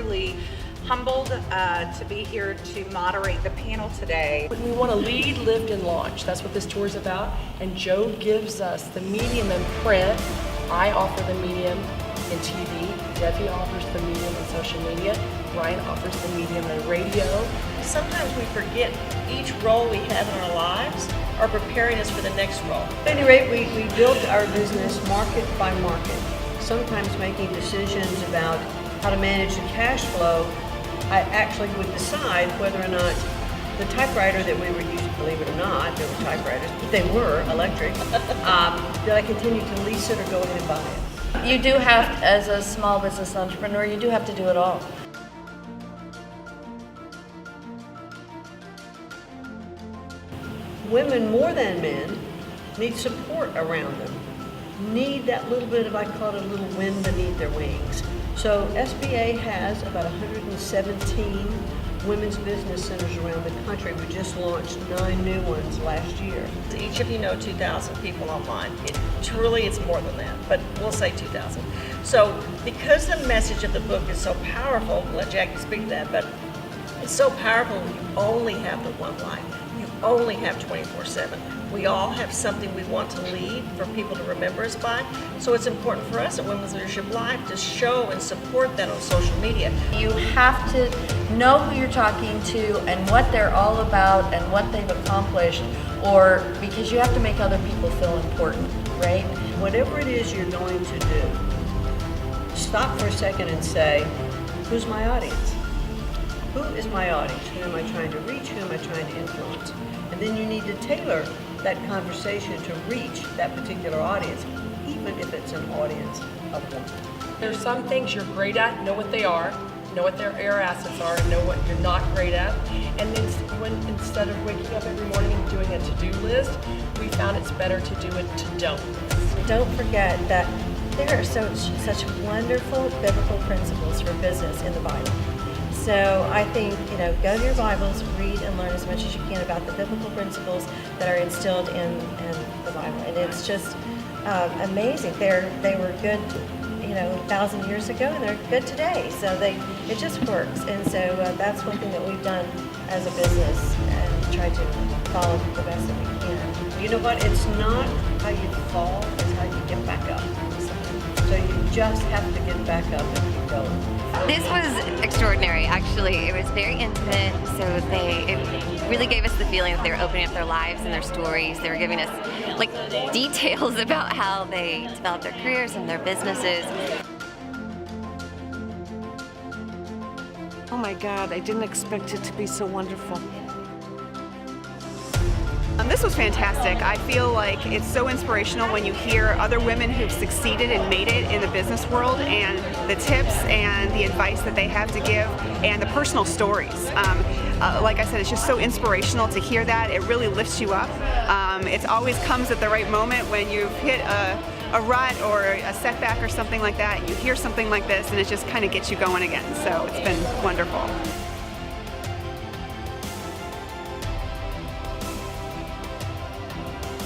truly humbled to be here to moderate the panel today. We want to lead, lift, and launch. That's what this tour is about. And Joe gives us the medium in print. I offer the medium in TV. Debbie offers the medium in social media. Ryan offers the medium in radio. Sometimes we forget each role we have in our lives are preparing us for the next role. At any rate, we built our business market by market, sometimes making decisions about how to manage the cash flow. I actually would decide whether or not the typewriter that we were using, believe it or not, they were typewriters, but they were electric, that I continue to lease it or go ahead and buy it. You do have, as a small business entrepreneur, you do have to do it all. Women more than men need support around them, need that little bit of, I call it a little wind beneath their wings. So SBA has about 117 women's business centers around the country. We just launched 9 new ones last year. Each of you know 2,000 people online. Truly, it's more than that, but we'll say 2,000. So because the message of the book is so powerful, I'll let Jackie speak to that, but it's so powerful, you only have the one life. You only have 24/7. We all have something we want to leave for people to remember us by. So it's important for us at Women's Leadership Live to show and support that on social media. You have to know who you're talking to and what they're all about and what they've accomplished, or because you have to make other people feel important, right? Whatever it is you're going to do, stop for a second and say, who's my audience? Who is my audience? Who am I trying to reach? Who am I trying to influence? And then you need to tailor that conversation to reach that particular audience, even if it's an audience of one. There's some things you're great at, know what they are, know what their assets are, and know what you're not great at. And then instead of waking up every morning and doing a to-do list, we found it's better to do a to-don't list. Don't forget that there are such wonderful biblical principles for business in the Bible. So I think, go to your Bibles, read and learn as much as you can about the biblical principles that are instilled in the Bible. And it's just amazing. They were good, 1,000 years ago, and they're good today. So it just works. And so that's one thing that we've done as a business and try to follow the best that we can. You know what? It's not how you fall, it's how you get back up. So you just have to get back up and keep going. This was extraordinary, actually. It was very intimate, so it really gave us the feeling that they were opening up their lives and their stories. They were giving us details about how they developed their careers and their businesses. Oh my God, I didn't expect it to be so wonderful. This was fantastic. I feel like it's so inspirational when you hear other women who've succeeded and made it in the business world, and the tips and the advice that they have to give and the personal stories. Like I said, it's just so inspirational to hear that. It really lifts you up. It always comes at the right moment when you've hit a rut or a setback or something like that. You hear something like this and it just kind of gets you going again. So it's been wonderful.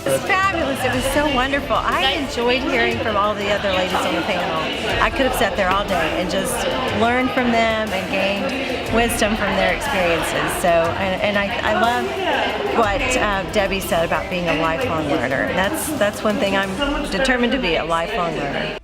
It was fabulous. It was so wonderful. I enjoyed hearing from all the other ladies on the panel. I could have sat there all day and just learned from them and gained wisdom from their experiences. So, and I love what Debbie said about being a lifelong learner. That's one thing I'm determined to be, a lifelong learner.